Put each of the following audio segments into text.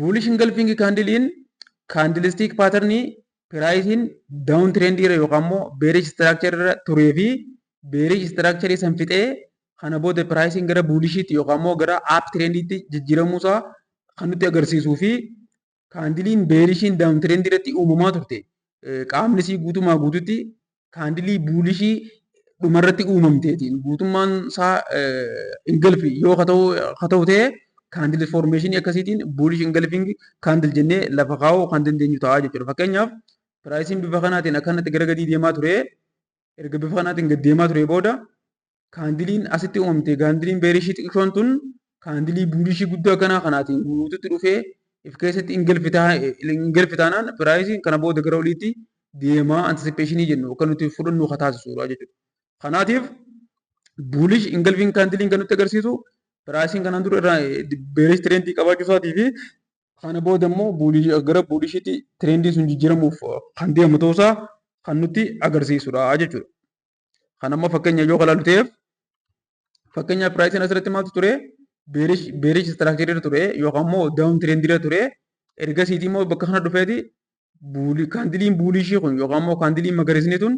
Bullish engulfing candle candlestick pattern pricing down trend irra yookaan immoo bearish structure irra turee fi bearish structure san fixee kana booda pricing gara bullishiitti yookaan immoo gara up trendiitti jijjiiramuusaa kan nutti agarsiisuu fi kaandiliin beerishiin down trend irratti uumamaa turte qaamni isii guutumaa guututti kaandilii buulishii dhumarratti uumamteetiin guutummaan isaa engulfi yoo ta'u ta'e candle formation akkasiitiin bullish engulfing candle jennee lafa kaa'uu kan dandeenyu ta'a jechuudha. Fakkeenyaaf pricing bifa kanaatiin akkanatti gara gadii deemaa ture. Erga bifa kanaatiin gad deemaa ture booda candiliin asitti uumamte candiliin beerishii xiqqoon tun candilii bullishii guddaa kanaatiin guututti dhufee if keessatti engulfitaanaan pricing kana booda gara oliitti deemaa anticipation jennu kan nuti fudhannu taasisudha jechuudha. Kanaatiif bullish engulfing candiliin kan nutti agarsiisu pricing kanaan dura bearish trendii qabaachuu isaatii fi kana booda immoo gara bullishiitti trendii sun jijjiiramuuf kan deemu ta'uusaa kan nutti agarsiisudha jechuudha. Kan amma fakkeenya yoo ilaallu ta'eef fakkeenya pricing asirratti maaltu ture bearish structure irra ture yookaan immoo down trend irra ture ergasiitii immoo bakka kana dhufeeti kaandiliin bullishii kun yookaan immoo kaandiliin magariisni tun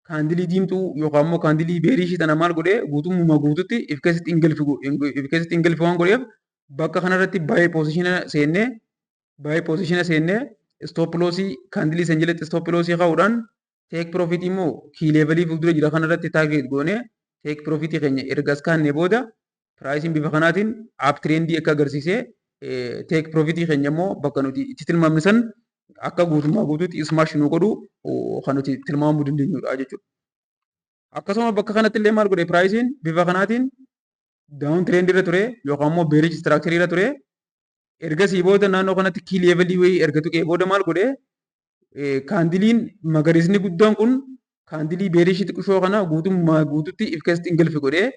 kaandilii diimtuu yookaan immoo kaandilii beerishii tana maal godhee guutummaa guututti if keessatti engulfi waan godheef bakka kanarratti baay'ee poozishina seennee stop lossii kaandilii san jalatti stop lossii kaa'uudhaan take profit immoo key levelii fuuldura jira kanarratti target goonee take profit keenya erga as kaannee booda pricing bifa kanaatiin up trendii akka agarsiisee take profit keenya immoo bakka nuti itti tilmaamne san akka guutummaa guutuutti smash nu godhu kan nuti tilmaamuu dandeenyudha jechuudha. Akkasuma bakka kanatti illee maal godhe pricing bifa kanaatiin down trend irra ture yookaan immoo bearish structure irra ture. Ergasii booda naannoo kanatti key levelii wayii erga tuqee booda maal godhe kaandiliin magariisni guddaan kun kaandilii bearish xiqqoo kana guutummaa guutuutti if keessatti engulfi godhee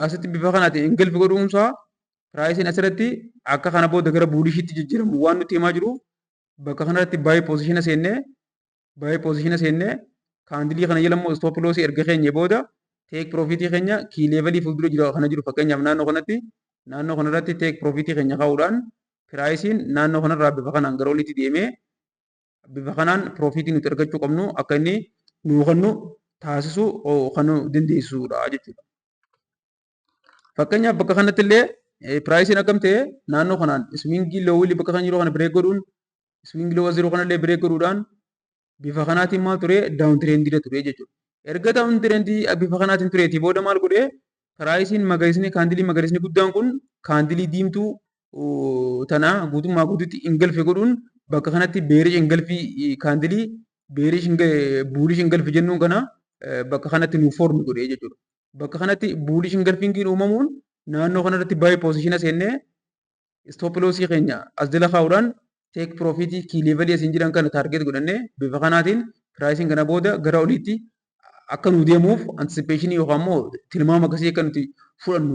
asitti bifa kanaatiin engulfi godhuunsaa pricing asirratti akka kana booda gara bullishiitti jijjiiramu waan nuti himaa jiruuf bakka kanatti baay'ee poozishina seennee kaandilii kana jala immoo stop lossii erga keenya booda take profit keenya key levelii fuuldura jira kana jiru fakkeenyaaf naannoo kanarratti take profit keenya kaa'uudhaan pricing naannoo kanarraa bifa kanaan gara oliitti deemee bifa kanaan profitii nuti argachuu qabnu akka inni nuu kennu taasisuu kan dandeessudha jechuudha. Fakkeenyaaf bakka kanatti illee pricing akkam ta'e naannoo kanaan swingii loowilii bakka kan jiru kana bireek godhuun swing lowa zero kanallee bireek godhuudhaan bifa kanaatiin maal ture down trendii irra ture jechuudha. Erga down trendii bifa kanaatiin tureetii booda maal godhee pricing magariisni kaandilii magariisni guddaan kun kaandilii diimtuu tana guutummaa guutuutti engulfi godhuun bakka kanatti bearish engulfi kaandilii bullish engulfi jennuun kana bakka kanatti nu form godhee jechuudha. Bakka kanatti bullish engulfingiin uumamuun naannoo kanarratti baay'ee poozishina seennee stop lossii keenya as jala kaa'uudhaan take profit key level asiin jiran kana target godhannee bifa kanaatiin pricing kana booda gara oliitti akka nu deemuuf anticipation yookaan immoo tilmaama akkasii akka nuti fudhannu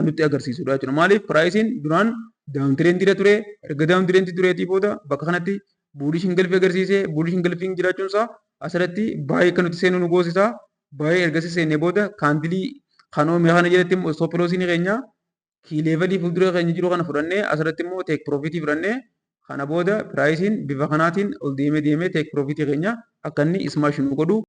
nutti agarsiisudha jechuudha. Maaliif pricing duraan down trend irra ture erga down trend tureetii booda bakka kanatti bullish engulfi agarsiisee bullish engulfing jiraachuun isaa asirratti baay'ee akka nuti seenu nu goosisaa baay'ee ergasii seennee booda kaandilii kanoo mi'a kana jalatti immoo stop lossiin keenya key levelii fuuldura keenya jiru kana fudhannee asirratti immoo take profit fudhannee kana booda pricing bifa kanaatiin ol deemee take profit keenya akka inni smash nu godhu